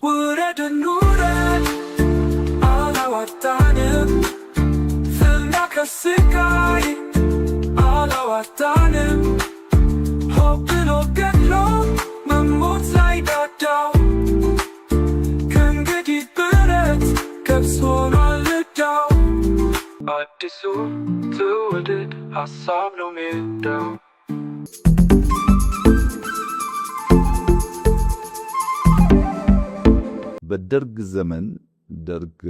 ውረድ እንውረድ አላዋጣንም፣ ፍና ከስቃይ አላዋጣንም። ሆብሎ ገድሎ መሞት ላይ ዳዳው ከእንግዲህ ብረት ገብስ ሆኗል ዕዳው። አዲሱ ትውልድ ሀሳብ ነው ሜዳው። በደርግ ዘመን ደርግ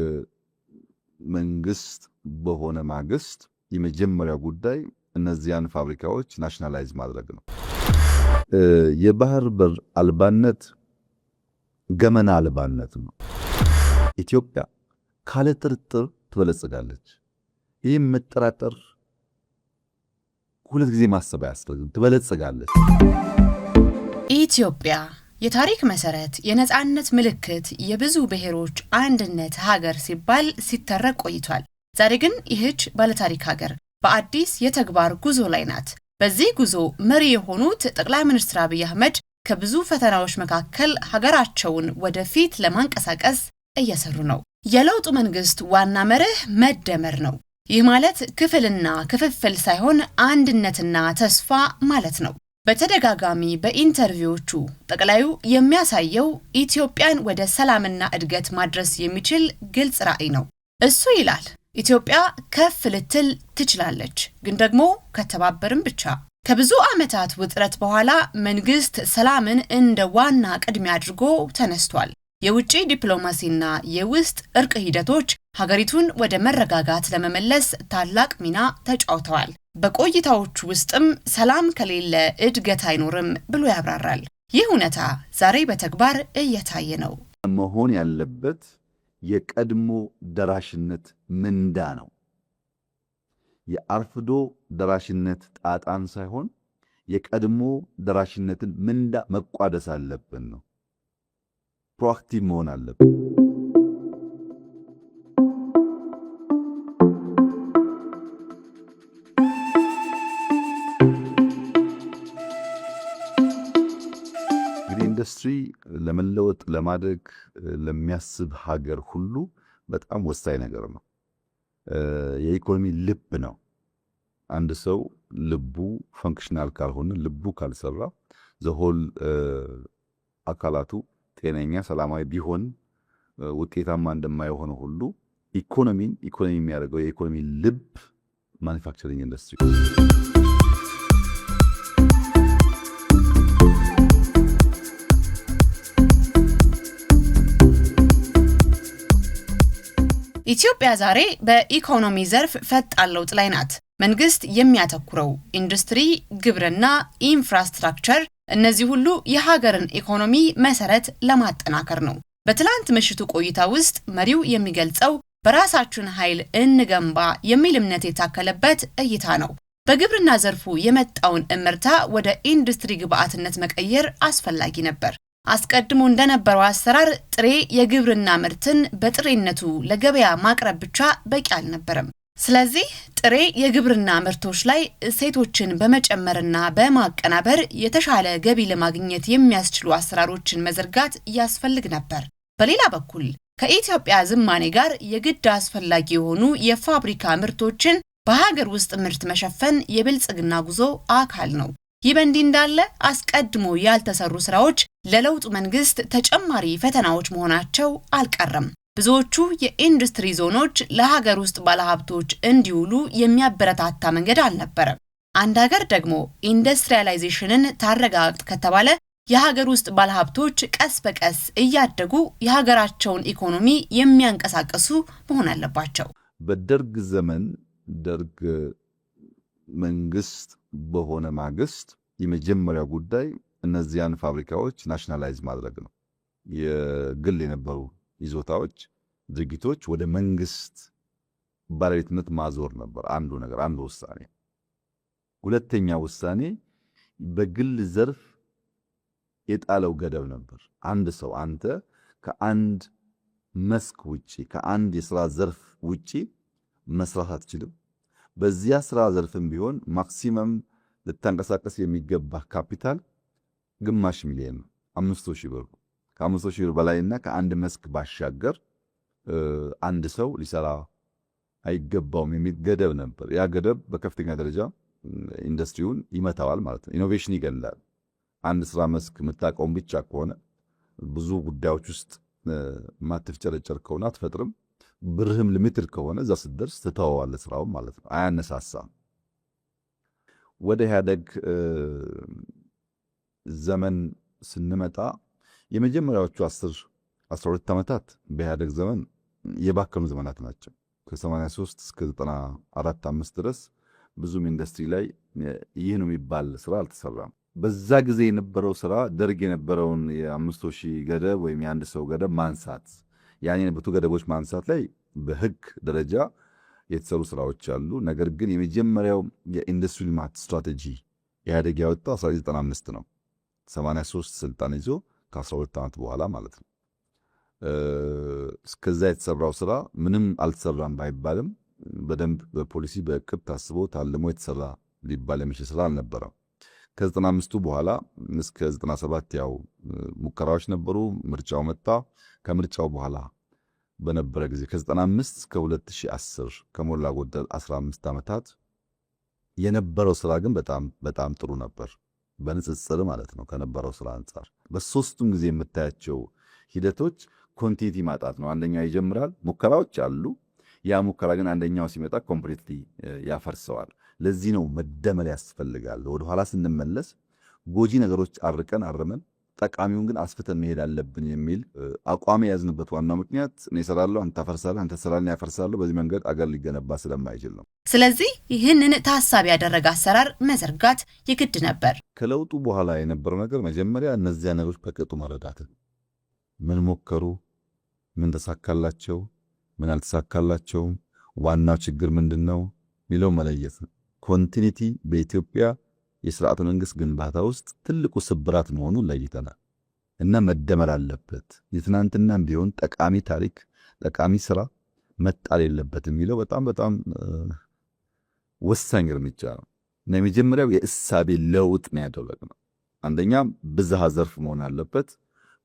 መንግስት በሆነ ማግስት የመጀመሪያው ጉዳይ እነዚያን ፋብሪካዎች ናሽናላይዝ ማድረግ ነው። የባህር በር አልባነት ገመና አልባነት ነው። ኢትዮጵያ ካለ ጥርጥር ትበለጽጋለች። ይህም መጠራጠር ሁለት ጊዜ ማሰብ አያስፈልግም። ትበለጽጋለች። ኢትዮጵያ የታሪክ መሰረት፣ የነጻነት ምልክት፣ የብዙ ብሔሮች አንድነት ሀገር ሲባል ሲተረክ ቆይቷል። ዛሬ ግን ይህች ባለታሪክ ሀገር በአዲስ የተግባር ጉዞ ላይ ናት። በዚህ ጉዞ መሪ የሆኑት ጠቅላይ ሚኒስትር አብይ አህመድ ከብዙ ፈተናዎች መካከል ሀገራቸውን ወደፊት ለማንቀሳቀስ እየሰሩ ነው። የለውጡ መንግስት ዋና መርህ መደመር ነው። ይህ ማለት ክፍልና ክፍፍል ሳይሆን አንድነትና ተስፋ ማለት ነው። በተደጋጋሚ በኢንተርቪዎቹ ጠቅላዩ የሚያሳየው ኢትዮጵያን ወደ ሰላምና እድገት ማድረስ የሚችል ግልጽ ራዕይ ነው። እሱ ይላል ኢትዮጵያ ከፍ ልትል ትችላለች፣ ግን ደግሞ ከተባበርን ብቻ። ከብዙ ዓመታት ውጥረት በኋላ መንግስት ሰላምን እንደ ዋና ቅድሚያ አድርጎ ተነስቷል። የውጭ ዲፕሎማሲና የውስጥ እርቅ ሂደቶች ሀገሪቱን ወደ መረጋጋት ለመመለስ ታላቅ ሚና ተጫውተዋል። በቆይታዎቹ ውስጥም ሰላም ከሌለ እድገት አይኖርም ብሎ ያብራራል። ይህ እውነታ ዛሬ በተግባር እየታየ ነው። መሆን ያለበት የቀድሞ ደራሽነት ምንዳ ነው። የአርፍዶ ደራሽነት ጣጣን ሳይሆን የቀድሞ ደራሽነትን ምንዳ መቋደስ አለብን ነው። ፕሮአክቲቭ መሆን አለብን። ኢንዱስትሪ ለመለወጥ ለማደግ ለሚያስብ ሀገር ሁሉ በጣም ወሳኝ ነገር ነው። የኢኮኖሚ ልብ ነው። አንድ ሰው ልቡ ፈንክሽናል ካልሆነ፣ ልቡ ካልሰራ ዘሆል አካላቱ ጤነኛ ሰላማዊ ቢሆን ውጤታማ እንደማይሆነው ሁሉ ኢኮኖሚ የሚያደርገው የኢኮኖሚ ልብ ማኑፋክቸሪንግ ኢንዱስትሪ። ኢትዮጵያ ዛሬ በኢኮኖሚ ዘርፍ ፈጣን ለውጥ ላይ ናት። መንግስት የሚያተኩረው ኢንዱስትሪ፣ ግብርና፣ ኢንፍራስትራክቸር፣ እነዚህ ሁሉ የሀገርን ኢኮኖሚ መሰረት ለማጠናከር ነው። በትላንት ምሽቱ ቆይታ ውስጥ መሪው የሚገልጸው በራሳችን ኃይል እንገንባ የሚል እምነት የታከለበት እይታ ነው። በግብርና ዘርፉ የመጣውን እምርታ ወደ ኢንዱስትሪ ግብዓትነት መቀየር አስፈላጊ ነበር። አስቀድሞ እንደነበረው አሰራር ጥሬ የግብርና ምርትን በጥሬነቱ ለገበያ ማቅረብ ብቻ በቂ አልነበረም። ስለዚህ ጥሬ የግብርና ምርቶች ላይ እሴቶችን በመጨመርና በማቀናበር የተሻለ ገቢ ለማግኘት የሚያስችሉ አሰራሮችን መዘርጋት ያስፈልግ ነበር። በሌላ በኩል ከኢትዮጵያ ዝማኔ ጋር የግድ አስፈላጊ የሆኑ የፋብሪካ ምርቶችን በሀገር ውስጥ ምርት መሸፈን የብልጽግና ጉዞ አካል ነው። ይህ በእንዲህ እንዳለ አስቀድሞ ያልተሰሩ ስራዎች ለለውጡ መንግስት ተጨማሪ ፈተናዎች መሆናቸው አልቀረም። ብዙዎቹ የኢንዱስትሪ ዞኖች ለሀገር ውስጥ ባለሀብቶች እንዲውሉ የሚያበረታታ መንገድ አልነበረም። አንድ ሀገር ደግሞ ኢንዱስትሪያላይዜሽንን ታረጋግጥ ከተባለ የሀገር ውስጥ ባለሀብቶች ቀስ በቀስ እያደጉ የሀገራቸውን ኢኮኖሚ የሚያንቀሳቅሱ መሆን አለባቸው። በደርግ ዘመን ደርግ መንግስት በሆነ ማግስት የመጀመሪያው ጉዳይ እነዚያን ፋብሪካዎች ናሽናላይዝ ማድረግ ነው። የግል የነበሩ ይዞታዎች፣ ድርጊቶች ወደ መንግስት ባለቤትነት ማዞር ነበር አንዱ ነገር፣ አንዱ ውሳኔ። ሁለተኛ ውሳኔ በግል ዘርፍ የጣለው ገደብ ነበር። አንድ ሰው አንተ ከአንድ መስክ ውጪ ከአንድ የሥራ ዘርፍ ውጪ መስራት አትችልም። በዚያ ስራ ዘርፍም ቢሆን ማክሲመም ልታንቀሳቀስ የሚገባ ካፒታል ግማሽ ሚሊዮን ነው፣ 500,000 ብር። ከ500,000 ብር በላይና ከአንድ መስክ ባሻገር አንድ ሰው ሊሰራ አይገባውም የሚል ገደብ ነበር። ያ ገደብ በከፍተኛ ደረጃ ኢንዱስትሪውን ይመታዋል ማለት ነው። ኢኖቬሽን ይገላል። አንድ ስራ መስክ የምታውቀውን ብቻ ከሆነ ብዙ ጉዳዮች ውስጥ ማትፍጨረጨር ከሆነ አትፈጥርም። ብርህም ሊሚትድ ከሆነ እዛ ስትደርስ ትተዋዋለህ ስራውን ማለት ነው። አያነሳሳም። ወደ ኢህአደግ ዘመን ስንመጣ የመጀመሪያዎቹ 12 ዓመታት በኢህአደግ ዘመን የባከኑ ዘመናት ናቸው። ከ83 እስከ 94-5 ድረስ ብዙም ኢንዱስትሪ ላይ ይህ ነው የሚባል ስራ አልተሰራም። በዛ ጊዜ የነበረው ስራ ደርግ የነበረውን የ500,000 ገደብ ወይም የአንድ ሰው ገደብ ማንሳት፣ ያኔ የነበሩ ገደቦች ማንሳት ላይ በህግ ደረጃ የተሰሩ ስራዎች አሉ። ነገር ግን የመጀመሪያው የኢንዱስትሪ ልማት ስትራቴጂ ኢህአደግ ያወጣው 1995 ነው። 83 ስልጣን ይዞ ከ12 ዓመት በኋላ ማለት ነው። እስከዛ የተሰራው ስራ ምንም አልተሰራም ባይባልም በደንብ በፖሊሲ በእቅድ ታስቦ ታልሞ የተሰራ ሊባል የሚችል ስራ አልነበረም። ከ95ቱ በኋላ እስከ 97 ያው ሙከራዎች ነበሩ። ምርጫው መጣ። ከምርጫው በኋላ በነበረ ጊዜ ከ95 እስከ 2010 ከሞላ ጎደል 15 ዓመታት የነበረው ስራ ግን በጣም ጥሩ ነበር፣ በንጽጽር ማለት ነው ከነበረው ስራ አንጻር። በሶስቱም ጊዜ የምታያቸው ሂደቶች ኮንቲኒቲ ማጣት ነው። አንደኛው ይጀምራል፣ ሙከራዎች አሉ። ያ ሙከራ ግን አንደኛው ሲመጣ ኮምፕሊትሊ ያፈርሰዋል። ለዚህ ነው መደመር ያስፈልጋል። ወደ ኋላ ስንመለስ ጎጂ ነገሮች አርመን ጠቃሚውን ግን አስፍተን መሄድ አለብን የሚል አቋም የያዝንበት ዋናው ምክንያት እኔ እሰራለሁ፣ አንተ ታፈርሳለህ፣ አንተ ትሰራለህ፣ ያፈርሳለሁ። በዚህ መንገድ አገር ሊገነባ ስለማይችል ነው። ስለዚህ ይህንን ታሳቢ ያደረገ አሰራር መዘርጋት የግድ ነበር። ከለውጡ በኋላ የነበረው ነገር መጀመሪያ እነዚያ ነገሮች በቅጡ መረዳት፣ ምን ሞከሩ፣ ምን ተሳካላቸው፣ ምን አልተሳካላቸውም፣ ዋናው ችግር ምንድነው ሚለው መለየት። ኮንቲኒቲ በኢትዮጵያ የሥርዓተ መንግስት ግንባታ ውስጥ ትልቁ ስብራት መሆኑን ለይተናል እና መደመር አለበት። የትናንትናም ቢሆን ጠቃሚ ታሪክ፣ ጠቃሚ ስራ መጣል የለበትም የሚለው በጣም ወሳኝ እርምጃ ነው እና የመጀመሪያው የእሳቤ ለውጥ ነው ያደረግነው። አንደኛ ብዝሃ ዘርፍ መሆን አለበት፣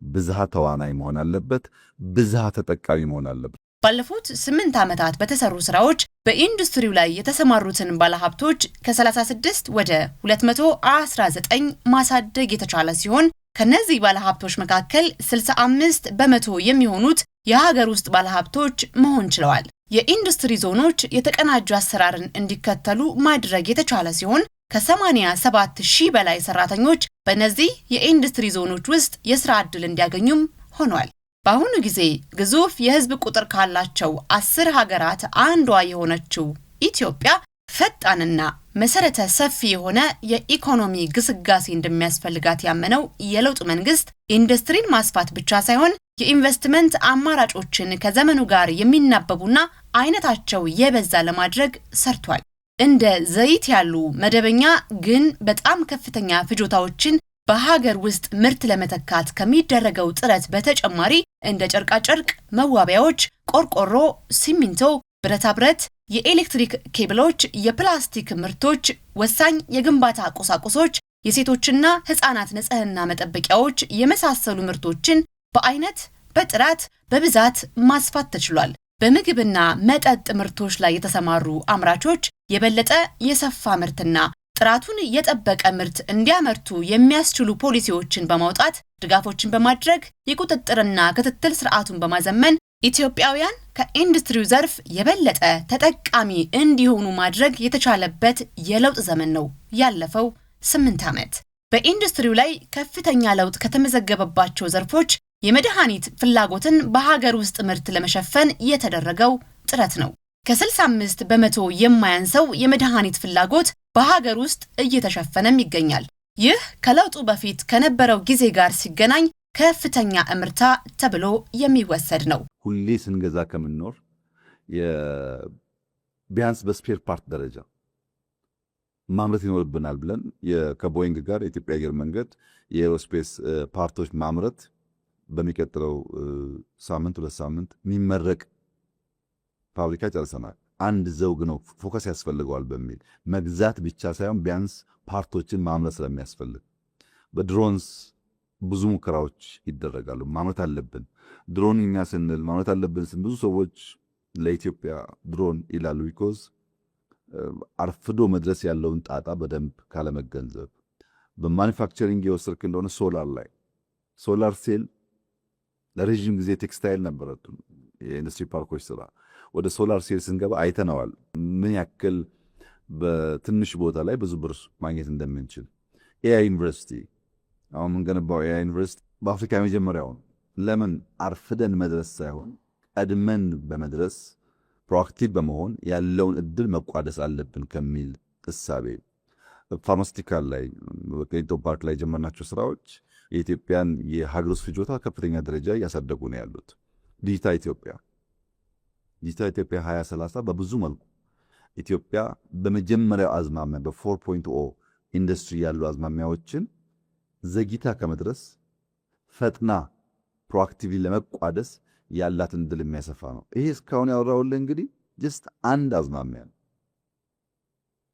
ብዝሃ ተዋናይ መሆን አለበት፣ ብዝሃ ተጠቃሚ መሆን አለበት። ባለፉት 8 ዓመታት በተሰሩ ስራዎች በኢንዱስትሪው ላይ የተሰማሩትን ባለሀብቶች ከ36 ወደ 219 ማሳደግ የተቻለ ሲሆን ከነዚህ ባለሀብቶች መካከል 65 በመቶ የሚሆኑት የሀገር ውስጥ ባለሀብቶች መሆን ችለዋል። የኢንዱስትሪ ዞኖች የተቀናጁ አሰራርን እንዲከተሉ ማድረግ የተቻለ ሲሆን ከ87 ሺህ በላይ ሰራተኞች በእነዚህ የኢንዱስትሪ ዞኖች ውስጥ የሥራ ዕድል እንዲያገኙም ሆኗል። በአሁኑ ጊዜ ግዙፍ የህዝብ ቁጥር ካላቸው 10 ሀገራት አንዷ የሆነችው ኢትዮጵያ ፈጣንና መሰረተ ሰፊ የሆነ የኢኮኖሚ ግስጋሴ እንደሚያስፈልጋት ያመነው የለውጥ መንግስት ኢንዱስትሪን ማስፋት ብቻ ሳይሆን የኢንቨስትመንት አማራጮችን ከዘመኑ ጋር የሚናበቡና አይነታቸው የበዛ ለማድረግ ሰርቷል። እንደ ዘይት ያሉ መደበኛ ግን በጣም ከፍተኛ ፍጆታዎችን በሀገር ውስጥ ምርት ለመተካት ከሚደረገው ጥረት በተጨማሪ እንደ ጨርቃጨርቅ፣ መዋቢያዎች፣ ቆርቆሮ፣ ሲሚንቶ፣ ብረታ ብረት፣ የኤሌክትሪክ ኬብሎች፣ የፕላስቲክ ምርቶች፣ ወሳኝ የግንባታ ቁሳቁሶች፣ የሴቶችና ህፃናት ንጽህና መጠበቂያዎች የመሳሰሉ ምርቶችን በአይነት፣ በጥራት፣ በብዛት ማስፋት ተችሏል። በምግብና መጠጥ ምርቶች ላይ የተሰማሩ አምራቾች የበለጠ የሰፋ ምርትና ጥራቱን የጠበቀ ምርት እንዲያመርቱ የሚያስችሉ ፖሊሲዎችን በማውጣት ድጋፎችን በማድረግ የቁጥጥርና ክትትል ስርዓቱን በማዘመን ኢትዮጵያውያን ከኢንዱስትሪው ዘርፍ የበለጠ ተጠቃሚ እንዲሆኑ ማድረግ የተቻለበት የለውጥ ዘመን ነው ያለፈው 8 ዓመት። በኢንዱስትሪው ላይ ከፍተኛ ለውጥ ከተመዘገበባቸው ዘርፎች የመድኃኒት ፍላጎትን በሀገር ውስጥ ምርት ለመሸፈን የተደረገው ጥረት ነው። ከ65 በመቶ የማያንሰው የመድኃኒት ፍላጎት በሀገር ውስጥ እየተሸፈነም ይገኛል። ይህ ከለውጡ በፊት ከነበረው ጊዜ ጋር ሲገናኝ ከፍተኛ እምርታ ተብሎ የሚወሰድ ነው። ሁሌ ስንገዛ ከምንኖር ቢያንስ በስፔር ፓርት ደረጃ ማምረት ይኖርብናል ብለን ከቦይንግ ጋር የኢትዮጵያ አየር መንገድ የኤሮስፔስ ፓርቶች ማምረት በሚቀጥለው ሳምንት 2 ሳምንት የሚመረቅ ፋብሪካ ጨርሰናል። አንድ ዘውግ ነው ፎከስ ያስፈልገዋል በሚል መግዛት ብቻ ሳይሆን ቢያንስ ፓርቶችን ማምረት ስለሚያስፈልግ በድሮንስ ብዙ ሙከራዎች ይደረጋሉ። ማምረት አለብን ድሮን እኛ ስንል ማምረት አለብን ስንል ብዙ ሰዎች ለኢትዮጵያ ድሮን ይላሉ። ቢኮዝ አርፍዶ መድረስ ያለውን ጣጣ በደንብ ካለመገንዘብ በማኒፋክቸሪንግ የወሰድክ እንደሆነ ሶላር ሴል ለረጅም ጊዜ ቴክስታይል ነበረ የኢንዱስትሪ ፓርኮች ስራ። ወደ ሶላር ሴል ስንገባ አይተነዋል ምን ያክል በትንሽ ቦታ ላይ ብዙ ብር ማግኘት እንደምንችል። ኤአይ ዩኒቨርሲቲ አሁን የምንገነባው ኤአይ ዩኒቨርሲቲ በአፍሪካ የመጀመሪያው ነው። ለምን አርፍደን መድረስ ሳይሆን ቀድመን በመድረስ ፕሮአክቲቭ በመሆን ያለውን እድል መቋደስ አለብን ከሚል እሳቤ ፋርማስቲካል ላይ በቅሊንጦ ፓርክ ላይ የጀመርናቸው ስራዎች የኢትዮጵያን የሀገር ውስጥ ፍጆታ ከፍተኛ ደረጃ እያሳደጉ ነው ያሉት። ዲጂታል ኢትዮጵያ 2030 በብዙ መልኩ ኢትዮጵያ በመጀመሪያው አዝማሚያ በ4.0 ኢንዱስትሪ ያሉ አዝማሚያዎችን ዘግይታ ከመድረስ ፈጥና ፕሮአክቲቭሊ ለመቋደስ ያላትን እድል የሚያሰፋ ነው። ይሄ እስካሁን ያወራውልህ እንግዲህ ጀስት አንድ አዝማሚያ ነው።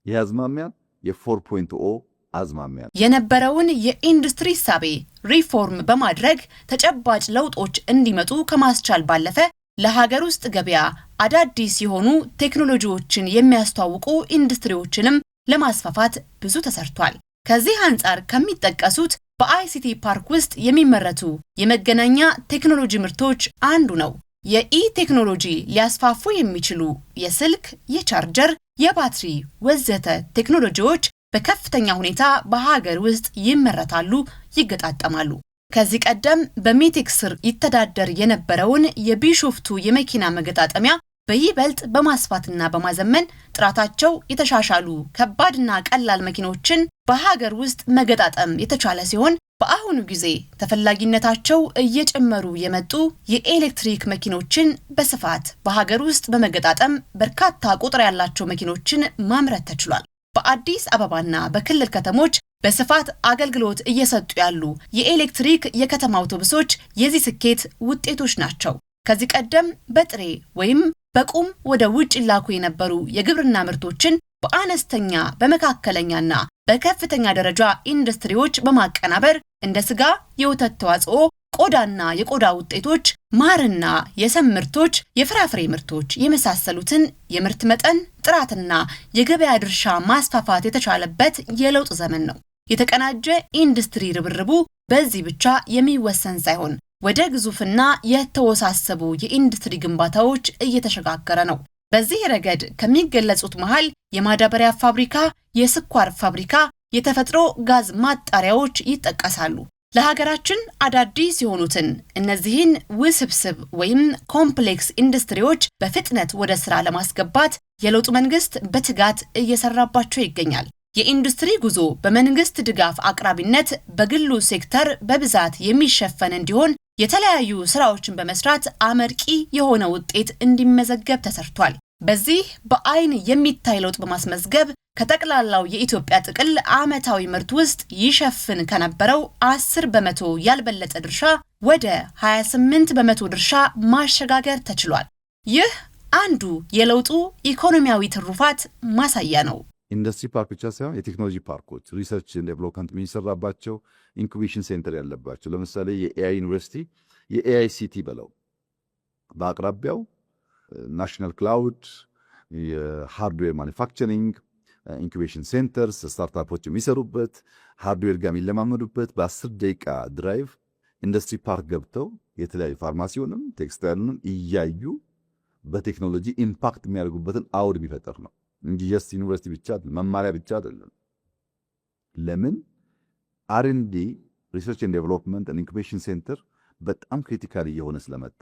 ይህ አዝማሚያ የ4.0 አዝማሚያ የነበረውን የኢንዱስትሪ እሳቤ ሪፎርም በማድረግ ተጨባጭ ለውጦች እንዲመጡ ከማስቻል ባለፈ ለሀገር ውስጥ ገበያ አዳዲስ የሆኑ ቴክኖሎጂዎችን የሚያስተዋውቁ ኢንዱስትሪዎችንም ለማስፋፋት ብዙ ተሰርቷል። ከዚህ አንጻር ከሚጠቀሱት በአይሲቲ ፓርክ ውስጥ የሚመረቱ የመገናኛ ቴክኖሎጂ ምርቶች አንዱ ነው። የኢ ቴክኖሎጂ ሊያስፋፉ የሚችሉ የስልክ፣ የቻርጀር፣ የባትሪ ወዘተ ቴክኖሎጂዎች በከፍተኛ ሁኔታ በሀገር ውስጥ ይመረታሉ፣ ይገጣጠማሉ። ከዚህ ቀደም በሜቴክ ስር ይተዳደር የነበረውን የቢሾፍቱ የመኪና መገጣጠሚያ በይበልጥ በማስፋትና በማዘመን ጥራታቸው የተሻሻሉ ከባድና ቀላል መኪኖችን በሀገር ውስጥ መገጣጠም የተቻለ ሲሆን በአሁኑ ጊዜ ተፈላጊነታቸው እየጨመሩ የመጡ የኤሌክትሪክ መኪኖችን በስፋት በሀገር ውስጥ በመገጣጠም በርካታ ቁጥር ያላቸው መኪኖችን ማምረት ተችሏል። በአዲስ አበባና በክልል ከተሞች በስፋት አገልግሎት እየሰጡ ያሉ የኤሌክትሪክ የከተማ አውቶቡሶች የዚህ ስኬት ውጤቶች ናቸው። ከዚህ ቀደም በጥሬ ወይም በቁም ወደ ውጭ ላኩ የነበሩ የግብርና ምርቶችን በአነስተኛ በመካከለኛና በከፍተኛ ደረጃ ኢንዱስትሪዎች በማቀናበር እንደ ስጋ፣ የወተት ተዋጽኦ፣ ቆዳና የቆዳ ውጤቶች፣ ማርና የሰም ምርቶች፣ የፍራፍሬ ምርቶች የመሳሰሉትን የምርት መጠን፣ ጥራትና የገበያ ድርሻ ማስፋፋት የተቻለበት የለውጥ ዘመን ነው። የተቀናጀ ኢንዱስትሪ ርብርቡ በዚህ ብቻ የሚወሰን ሳይሆን ወደ ግዙፍና የተወሳሰቡ የኢንዱስትሪ ግንባታዎች እየተሸጋገረ ነው። በዚህ ረገድ ከሚገለጹት መሃል የማዳበሪያ ፋብሪካ፣ የስኳር ፋብሪካ፣ የተፈጥሮ ጋዝ ማጣሪያዎች ይጠቀሳሉ። ለሀገራችን አዳዲስ የሆኑትን እነዚህን ውስብስብ ወይም ኮምፕሌክስ ኢንዱስትሪዎች በፍጥነት ወደ ስራ ለማስገባት የለውጥ መንግስት በትጋት እየሰራባቸው ይገኛል። የኢንዱስትሪ ጉዞ በመንግስት ድጋፍ አቅራቢነት በግሉ ሴክተር በብዛት የሚሸፈን እንዲሆን የተለያዩ ስራዎችን በመስራት አመርቂ የሆነ ውጤት እንዲመዘገብ ተሰርቷል። በዚህ በአይን የሚታይ ለውጥ በማስመዝገብ ከጠቅላላው የኢትዮጵያ ጥቅል ዓመታዊ ምርት ውስጥ ይሸፍን ከነበረው 10% ያልበለጠ ድርሻ ወደ 28% ድርሻ ማሸጋገር ተችሏል። ይህ አንዱ የለውጡ ኢኮኖሚያዊ ትሩፋት ማሳያ ነው። ኢንዱስትሪ ፓርክ ብቻ ሳይሆን የቴክኖሎጂ ፓርኮች ሪሰርች ኤንድ ዴቨሎፕመንት የሚሰራባቸው ኢንኩቤሽን ሴንተር ያለባቸው ለምሳሌ የኤአይ ዩኒቨርሲቲ የኤአይ ሲቲ በለው በአቅራቢያው ናሽናል ክላውድ የሃርድዌር ማኒፋክቸሪንግ ኢንኩቤሽን ሴንተርስ ስታርታፖች የሚሰሩበት ሃርድዌር ጋር የሚለማመዱበት በ10 ደቂቃ ድራይቭ ኢንዱስትሪ ፓርክ ገብተው የተለያዩ ፋርማሲውንም ቴክስታይሉንም እያዩ በቴክኖሎጂ ኢምፓክት የሚያደርጉበትን አውድ የሚፈጠር ነው እንጂ ጀስት ዩኒቨርሲቲ ብቻ መማሪያ ብቻ አይደለም። ለምን አር&ዲ ሪሰርች ኤንድ ዴቨሎፕመንት ኤንድ ኢንኩቤሽን ሴንተር በጣም ክሪቲካል እየሆነ ስለመጣ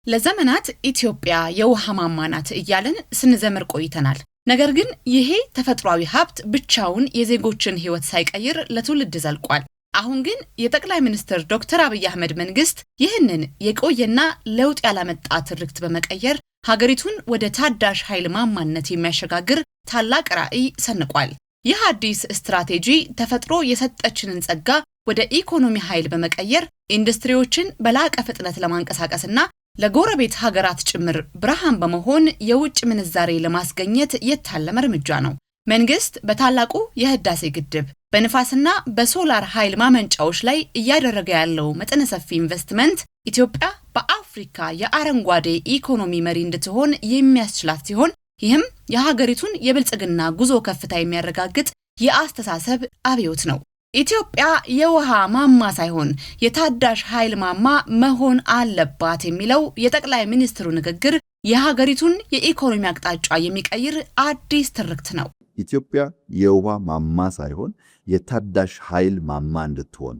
ለዘመናት ኢትዮጵያ የውሃ ማማ ናት እያልን ስንዘምር ቆይተናል። ነገር ግን ይሄ ተፈጥሯዊ ሀብት ብቻውን የዜጎችን ሕይወት ሳይቀይር ለትውልድ ዘልቋል። አሁን ግን የጠቅላይ ሚኒስትር ዶክተር አብይ አህመድ መንግስት ይህንን የቆየና ለውጥ ያላመጣ ትርክት በመቀየር ሀገሪቱን ወደ ታዳሽ ኃይል ማማነት የሚያሸጋግር ታላቅ ራዕይ ሰንቋል። ይህ አዲስ ስትራቴጂ ተፈጥሮ የሰጠችንን ጸጋ ወደ ኢኮኖሚ ኃይል በመቀየር ኢንዱስትሪዎችን በላቀ ፍጥነት ለማንቀሳቀስና ለጎረቤት ሀገራት ጭምር ብርሃን በመሆን የውጭ ምንዛሬ ለማስገኘት የታለመ እርምጃ ነው። መንግስት በታላቁ የህዳሴ ግድብ በንፋስና በሶላር ኃይል ማመንጫዎች ላይ እያደረገ ያለው መጠነ ሰፊ ኢንቨስትመንት ኢትዮጵያ በአፍሪካ የአረንጓዴ ኢኮኖሚ መሪ እንድትሆን የሚያስችላት ሲሆን ይህም የሀገሪቱን የብልጽግና ጉዞ ከፍታ የሚያረጋግጥ የአስተሳሰብ አብዮት ነው። ኢትዮጵያ የውሃ ማማ ሳይሆን የታዳሽ ኃይል ማማ መሆን አለባት የሚለው የጠቅላይ ሚኒስትሩ ንግግር የሀገሪቱን የኢኮኖሚ አቅጣጫ የሚቀይር አዲስ ትርክት ነው። ኢትዮጵያ የውሃ ማማ ሳይሆን የታዳሽ ኃይል ማማ እንድትሆን፣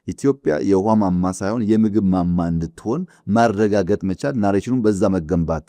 ኢትዮጵያ የውሃ ማማ ሳይሆን የምግብ ማማ እንድትሆን ማረጋገጥ መቻል ናሬሽኑን በዛ መገንባት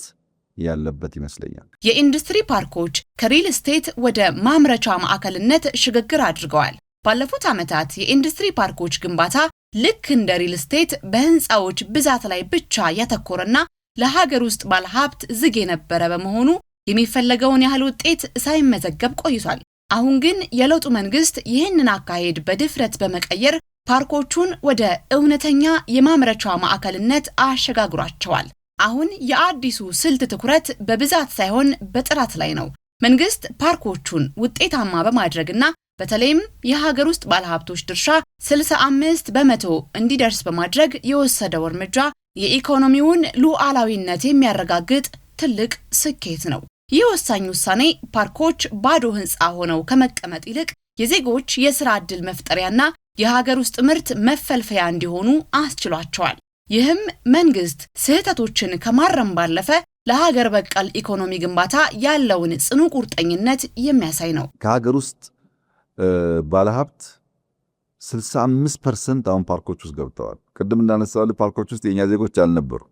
ያለበት ይመስለኛል። የኢንዱስትሪ ፓርኮች ከሪል ስቴት ወደ ማምረቻ ማዕከልነት ሽግግር አድርገዋል። ባለፉት ዓመታት የኢንዱስትሪ ፓርኮች ግንባታ ልክ እንደ ሪል ስቴት በህንፃዎች ብዛት ላይ ብቻ ያተኮረና ለሀገር ውስጥ ባለሀብት ዝግ የነበረ በመሆኑ የሚፈለገውን ያህል ውጤት ሳይመዘገብ ቆይቷል። አሁን ግን የለውጡ መንግስት ይህንን አካሄድ በድፍረት በመቀየር ፓርኮቹን ወደ እውነተኛ የማምረቻ ማዕከልነት አሸጋግሯቸዋል። አሁን የአዲሱ ስልት ትኩረት በብዛት ሳይሆን በጥራት ላይ ነው። መንግስት ፓርኮቹን ውጤታማ በማድረግና በተለይም የሀገር ውስጥ ባለሀብቶች ድርሻ 65 በመቶ እንዲደርስ በማድረግ የወሰደው እርምጃ የኢኮኖሚውን ሉዓላዊነት የሚያረጋግጥ ትልቅ ስኬት ነው። ይህ ወሳኝ ውሳኔ ፓርኮች ባዶ ህንፃ ሆነው ከመቀመጥ ይልቅ የዜጎች የሥራ ዕድል መፍጠሪያና የሀገር ውስጥ ምርት መፈልፈያ እንዲሆኑ አስችሏቸዋል። ይህም መንግስት ስህተቶችን ከማረም ባለፈ ለሀገር በቀል ኢኮኖሚ ግንባታ ያለውን ጽኑ ቁርጠኝነት የሚያሳይ ነው። ከሀገር ውስጥ ባለሀብት 65% አሁን ፓርኮች ውስጥ ገብተዋል። ቅድም እንዳነሳው ፓርኮች ውስጥ የኛ ዜጎች አልነበሩ።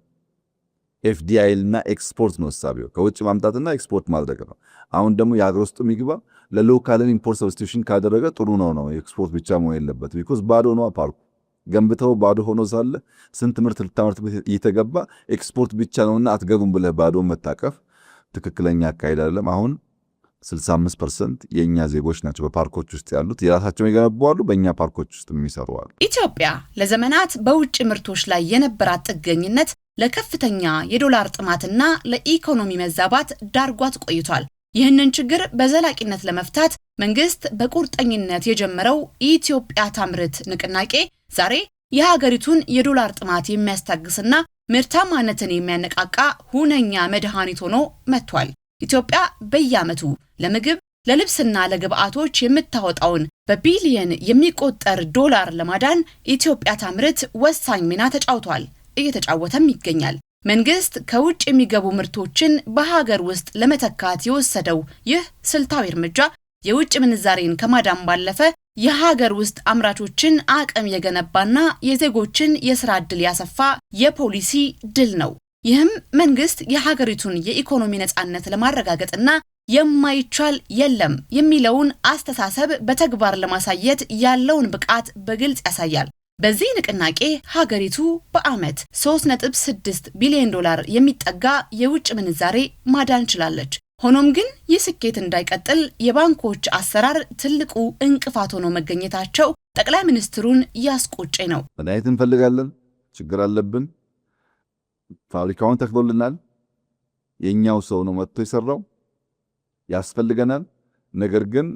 ኤፍዲአይ እና ኤክስፖርት ነው እሳቤው፣ ከውጭ ማምጣትና ኤክስፖርት ማድረግ ነው። አሁን ደግሞ የሀገር ውስጥ የሚግባ ለሎካልን ኢምፖርት ሰብስቲቱሽን ካደረገ ጥሩ ነው። ኤክስፖርት ብቻ መሆን የለበት። ቢኮዝ ባዶ ነው ፓርኩ። ገንብተው ባዶ ሆኖ ሳለ ስንት ምርት ልታመርት እየተገባ ኤክስፖርት ብቻ ነውና አትገቡም ብለህ ባዶ መታቀፍ ትክክለኛ አካሄድ አይደለም። አሁን 65% የኛ ዜጎች ናቸው በፓርኮች ውስጥ ያሉት። የራሳቸውን ይገነባሉ፣ በእኛ ፓርኮች ውስጥ የሚሰሩ አሉ። ኢትዮጵያ ለዘመናት በውጭ ምርቶች ላይ የነበራት ጥገኝነት ለከፍተኛ የዶላር ጥማትና ለኢኮኖሚ መዛባት ዳርጓት ቆይቷል። ይህንን ችግር በዘላቂነት ለመፍታት መንግስት በቁርጠኝነት የጀመረው ኢትዮጵያ ታምርት ንቅናቄ ዛሬ የሀገሪቱን የዶላር ጥማት የሚያስታግስና ምርታማነትን የሚያነቃቃ ሁነኛ መድኃኒት ሆኖ መጥቷል። ኢትዮጵያ በየዓመቱ ለምግብ ለልብስና ለግብአቶች የምታወጣውን በቢሊየን የሚቆጠር ዶላር ለማዳን ኢትዮጵያ ታምርት ወሳኝ ሚና ተጫውቷል፣ እየተጫወተም ይገኛል። መንግስት ከውጭ የሚገቡ ምርቶችን በሀገር ውስጥ ለመተካት የወሰደው ይህ ስልታዊ እርምጃ የውጭ ምንዛሬን ከማዳን ባለፈ የሀገር ውስጥ አምራቾችን አቅም የገነባና የዜጎችን የሥራ ዕድል ያሰፋ የፖሊሲ ድል ነው። ይህም መንግስት የሀገሪቱን የኢኮኖሚ ነጻነት ለማረጋገጥና የማይቻል የለም የሚለውን አስተሳሰብ በተግባር ለማሳየት ያለውን ብቃት በግልጽ ያሳያል። በዚህ ንቅናቄ ሀገሪቱ በዓመት 3.6 ቢሊዮን ዶላር የሚጠጋ የውጭ ምንዛሬ ማዳን ችላለች። ሆኖም ግን ይህ ስኬት እንዳይቀጥል የባንኮች አሰራር ትልቁ እንቅፋት ሆኖ መገኘታቸው ጠቅላይ ሚኒስትሩን ያስቆጨ ነው። መድኃኒት እንፈልጋለን፣ ችግር አለብን፣ ፋብሪካውን ተክሎልናል፣ የኛው ሰው ነው መጥቶ የሰራው፣ ያስፈልገናል። ነገር ግን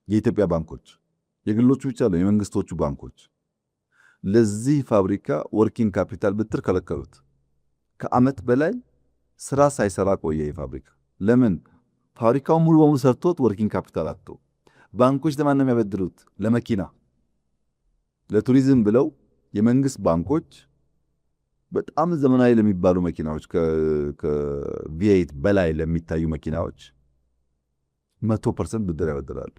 የኢትዮጵያ ባንኮች የግሎቹ ብቻ ነው የመንግስቶቹ ባንኮች ለዚህ ፋብሪካ ወርኪንግ ካፒታል ብትር ከለከሉት። ከዓመት በላይ ስራ ሳይሰራ ቆየ የፋብሪካ። ለምን? ፋብሪካው ሙሉ በሙሉ ሰርቶት ወርኪንግ ካፒታል አጥቶ። ባንኮች ለማን ነው የሚያበድሩት? ለመኪና ለቱሪዝም ብለው የመንግስት ባንኮች በጣም ዘመናዊ ለሚባሉ መኪናዎች ከቪኤት በላይ ለሚታዩ መኪናዎች 100% ብድር ያበድራሉ።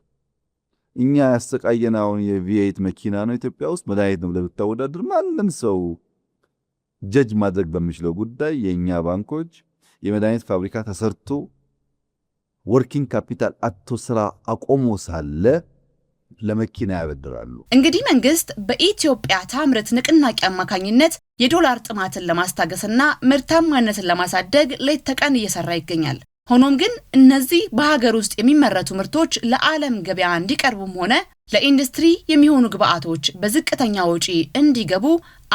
እኛ ያሰቃየናውን የቪኤት መኪና ነው ኢትዮጵያ ውስጥ መድኃኒት ነው ብለህ ብታወዳድር ማንም ሰው ጀጅ ማድረግ በሚችለው ጉዳይ የኛ ባንኮች የመድኃኒት ፋብሪካ ተሰርቶ ወርኪንግ ካፒታል አጥቶ ስራ አቆሞ ሳለ ለመኪና ያበድራሉ። እንግዲህ መንግስት በኢትዮጵያ ታምርት ንቅናቄ አማካኝነት የዶላር ጥማትን ለማስታገስና ምርታማነትን ለማሳደግ ሌት ተቀን እየሰራ ይገኛል። ሆኖም ግን እነዚህ በሀገር ውስጥ የሚመረቱ ምርቶች ለዓለም ገበያ እንዲቀርቡም ሆነ ለኢንዱስትሪ የሚሆኑ ግብአቶች በዝቅተኛ ወጪ እንዲገቡ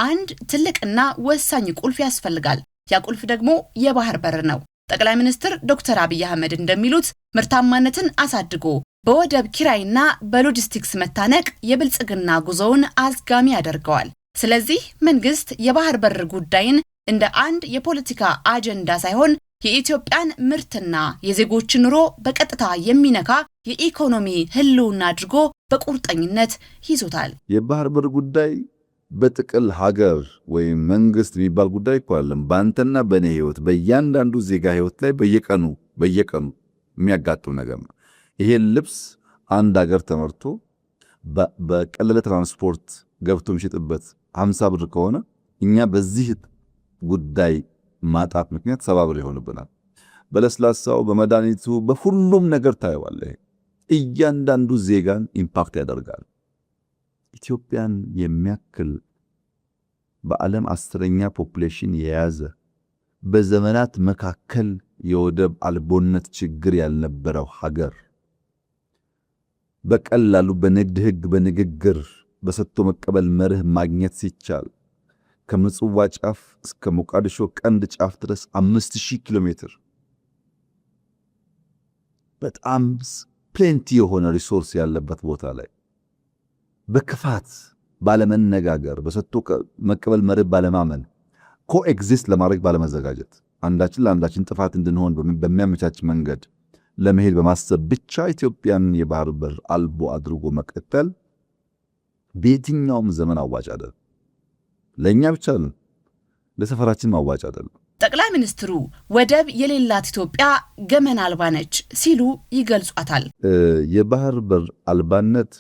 አንድ ትልቅና ወሳኝ ቁልፍ ያስፈልጋል። ያ ቁልፍ ደግሞ የባህር በር ነው። ጠቅላይ ሚኒስትር ዶክተር አብይ አህመድ እንደሚሉት ምርታማነትን አሳድጎ በወደብ ኪራይና በሎጂስቲክስ መታነቅ የብልጽግና ጉዞውን አዝጋሚ ያደርገዋል። ስለዚህ መንግስት የባህር በር ጉዳይን እንደ አንድ የፖለቲካ አጀንዳ ሳይሆን የኢትዮጵያን ምርትና የዜጎችን ኑሮ በቀጥታ የሚነካ የኢኮኖሚ ህልውና አድርጎ በቁርጠኝነት ይዞታል። የባህር በር ጉዳይ በጥቅል ሀገር ወይም መንግስት የሚባል ጉዳይ እኮ አይደለም። በአንተና በእኔ ህይወት፣ በእያንዳንዱ ዜጋ ህይወት ላይ በየቀኑ የሚያጋጥም ነገር ነው። ይሄን ልብስ አንድ ሀገር ተመርቶ በቀለለ ትራንስፖርት ገብቶ የሚሸጥበት 50 ብር ከሆነ እኛ በዚህ ጉዳይ ማጣት ምክንያት 70 ብር ይሆንብናል። በለስላሳው፣ በመድኃኒቱ፣ በሁሉም ነገር ታየዋለህ። እያንዳንዱ ዜጋን ኢምፓክት ያደርጋል። ኢትዮጵያን የሚያክል በዓለም 10ኛ ፖፑሌሽን የያዘ በዘመናት መካከል የወደብ አልቦነት ችግር ያልነበረው ሀገር በቀላሉ በንግድ ህግ በንግግር በሰጥቶ መቀበል መርህ ማግኘት ሲቻል ከምጽዋ ጫፍ እስከ ሞቃዲሾ ቀንድ ጫፍ ድረስ 5000 ኪሎ ሜትር በጣም ፕሌንቲ የሆነ ሪሶርስ ያለበት ቦታ ላይ በክፋት ባለመነጋገር በሰጥቶ መቀበል መርህ ባለማመን ኮኤግዚስት ለማድረግ ባለመዘጋጀት አንዳችን ለአንዳችን ጥፋት እንድንሆን በሚያመቻች መንገድ ለመሄድ በማሰብ ብቻ ኢትዮጵያን የባህር በር አልቦ አድርጎ መቀጠል በየትኛውም ዘመን አዋጭ አይደለም። ለኛ ብቻ ነው፣ ለሰፈራችን ማዋጭ አይደለም። ጠቅላይ ሚኒስትሩ ወደብ የሌላት ኢትዮጵያ ገመና አልባ ነች ሲሉ ይገልጿታል። የባህር በር አልባነት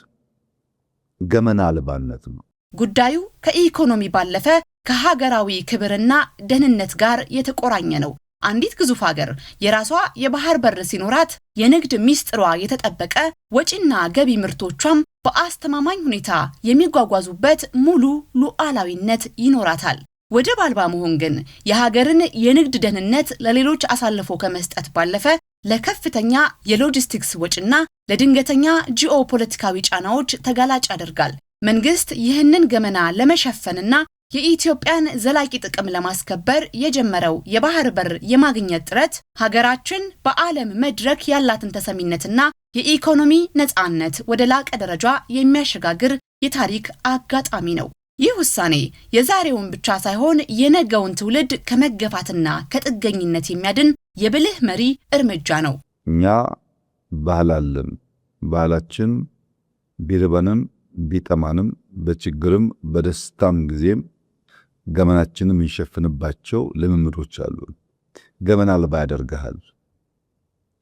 ገመና አልባነት ነው። ጉዳዩ ከኢኮኖሚ ባለፈ ከሀገራዊ ክብርና ደህንነት ጋር የተቆራኘ ነው። አንዲት ግዙፍ ሀገር የራሷ የባህር በር ሲኖራት የንግድ ሚስጥሯ የተጠበቀ ወጪና ገቢ ምርቶቿም በአስተማማኝ ሁኔታ የሚጓጓዙበት ሙሉ ሉዓላዊነት ይኖራታል። ወደብ አልባ መሆን ግን የሀገርን የንግድ ደህንነት ለሌሎች አሳልፎ ከመስጠት ባለፈ ለከፍተኛ የሎጂስቲክስ ወጪና ለድንገተኛ ጂኦፖለቲካዊ ጫናዎች ተጋላጭ ያደርጋል። መንግስት ይህንን ገመና ለመሸፈንና የኢትዮጵያን ዘላቂ ጥቅም ለማስከበር የጀመረው የባህር በር የማግኘት ጥረት ሀገራችን በዓለም መድረክ ያላትን ተሰሚነትና የኢኮኖሚ ነፃነት ወደ ላቀ ደረጃ የሚያሸጋግር የታሪክ አጋጣሚ ነው። ይህ ውሳኔ የዛሬውን ብቻ ሳይሆን የነገውን ትውልድ ከመገፋትና ከጥገኝነት የሚያድን የብልህ መሪ እርምጃ ነው። እኛ ባህል አለን። ባህላችን ቢርበንም ቢጠማንም በችግርም በደስታም ጊዜም ገመናችንን የሚሸፍንባቸው ልምምዶች አሉ። ገመና አልባ ያደርግሃል።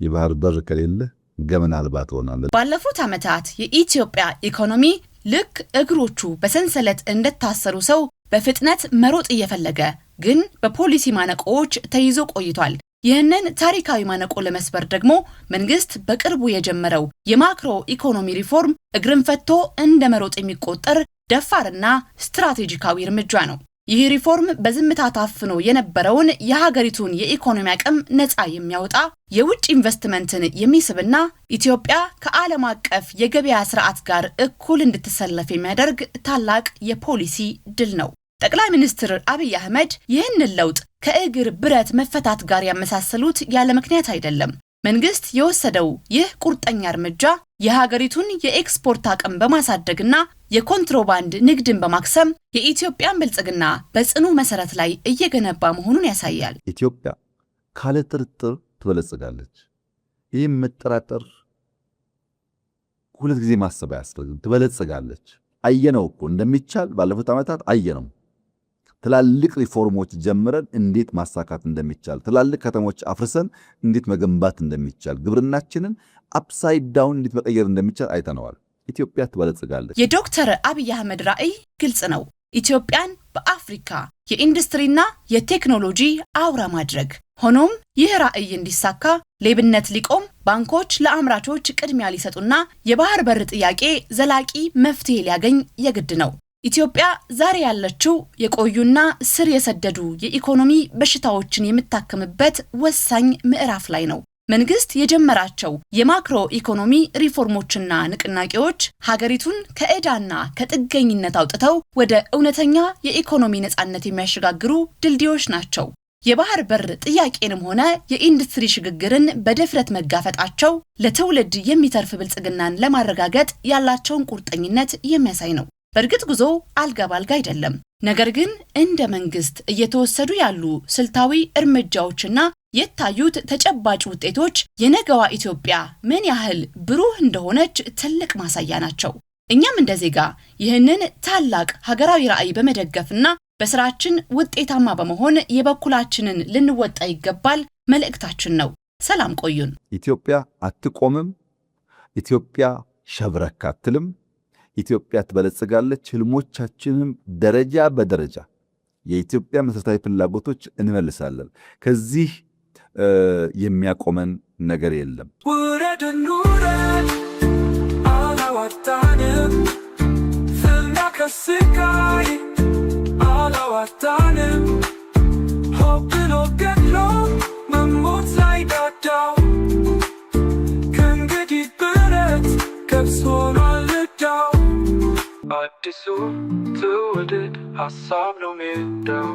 የባህር በር ከሌለ ገመና አልባ ትሆናለህ። ባለፉት ዓመታት የኢትዮጵያ ኢኮኖሚ ልክ እግሮቹ በሰንሰለት እንደታሰሩ ሰው በፍጥነት መሮጥ እየፈለገ ግን በፖሊሲ ማነቆዎች ተይዞ ቆይቷል። ይህንን ታሪካዊ ማነቆ ለመስበር ደግሞ መንግስት በቅርቡ የጀመረው የማክሮ ኢኮኖሚ ሪፎርም እግርን ፈቶ እንደ መሮጥ የሚቆጠር ደፋርና ስትራቴጂካዊ እርምጃ ነው። ይህ ሪፎርም በዝምታ ታፍኖ የነበረውን የሀገሪቱን የኢኮኖሚ አቅም ነፃ የሚያወጣ የውጭ ኢንቨስትመንትን የሚስብና ኢትዮጵያ ከዓለም አቀፍ የገበያ ስርዓት ጋር እኩል እንድትሰለፍ የሚያደርግ ታላቅ የፖሊሲ ድል ነው። ጠቅላይ ሚኒስትር አብይ አህመድ ይህንን ለውጥ ከእግር ብረት መፈታት ጋር ያመሳሰሉት ያለ ምክንያት አይደለም። መንግስት የወሰደው ይህ ቁርጠኛ እርምጃ የሀገሪቱን የኤክስፖርት አቅም በማሳደግና የኮንትሮባንድ ንግድን በማክሰም የኢትዮጵያን ብልጽግና በጽኑ መሰረት ላይ እየገነባ መሆኑን ያሳያል። ኢትዮጵያ ካለ ጥርጥር ትበለጽጋለች። ይህም መጠራጠር ሁለት ጊዜ ማሰብ አያስፈልግም። ትበለጽጋለች። አየነው እኮ እንደሚቻል ባለፉት ዓመታት አየነው። ትላልቅ ሪፎርሞች ጀምረን እንዴት ማሳካት እንደሚቻል፣ ትላልቅ ከተሞች አፍርሰን እንዴት መገንባት እንደሚቻል፣ ግብርናችንን አፕሳይድ ዳውን እንዴት መቀየር እንደሚቻል አይተነዋል። ኢትዮጵያ ትበለጽጋለች። የዶክተር አብይ አህመድ ራዕይ ግልጽ ነው። ኢትዮጵያን በአፍሪካ የኢንዱስትሪና የቴክኖሎጂ አውራ ማድረግ። ሆኖም ይህ ራዕይ እንዲሳካ ሌብነት ሊቆም፣ ባንኮች ለአምራቾች ቅድሚያ ሊሰጡና የባህር በር ጥያቄ ዘላቂ መፍትሄ ሊያገኝ የግድ ነው። ኢትዮጵያ ዛሬ ያለችው የቆዩና ስር የሰደዱ የኢኮኖሚ በሽታዎችን የምታከምበት ወሳኝ ምዕራፍ ላይ ነው። መንግስት የጀመራቸው የማክሮ ኢኮኖሚ ሪፎርሞችና ንቅናቄዎች ሀገሪቱን ከዕዳና ከጥገኝነት አውጥተው ወደ እውነተኛ የኢኮኖሚ ነጻነት የሚያሸጋግሩ ድልድዮች ናቸው። የባህር በር ጥያቄንም ሆነ የኢንዱስትሪ ሽግግርን በድፍረት መጋፈጣቸው ለትውልድ የሚተርፍ ብልጽግናን ለማረጋገጥ ያላቸውን ቁርጠኝነት የሚያሳይ ነው። በእርግጥ ጉዞ አልጋ ባልጋ አይደለም። ነገር ግን እንደ መንግስት እየተወሰዱ ያሉ ስልታዊ እርምጃዎችና የታዩት ተጨባጭ ውጤቶች የነገዋ ኢትዮጵያ ምን ያህል ብሩህ እንደሆነች ትልቅ ማሳያ ናቸው። እኛም እንደ ዜጋ ይህንን ታላቅ ሀገራዊ ራዕይ በመደገፍና በስራችን ውጤታማ በመሆን የበኩላችንን ልንወጣ ይገባል መልእክታችን ነው። ሰላም ቆዩን። ኢትዮጵያ አትቆምም። ኢትዮጵያ ሸብረክ አትልም። ኢትዮጵያ ትበለጽጋለች። ህልሞቻችንም ደረጃ በደረጃ የኢትዮጵያ መሰረታዊ ፍላጎቶች እንመልሳለን። ከዚህ የሚያቆመን ነገር የለም። ውረድ አላዋጣንም፣ ፍና ከስቃይ አላዋጣንም፣ ሆብሎ ገድሎ መሞት ላይ ዳዳው ከእንግዲህ ብረት ገብስ ሆኗል ዕዳው። አዲሱ ትውልድ ሀሳብ ነው ሜዳው።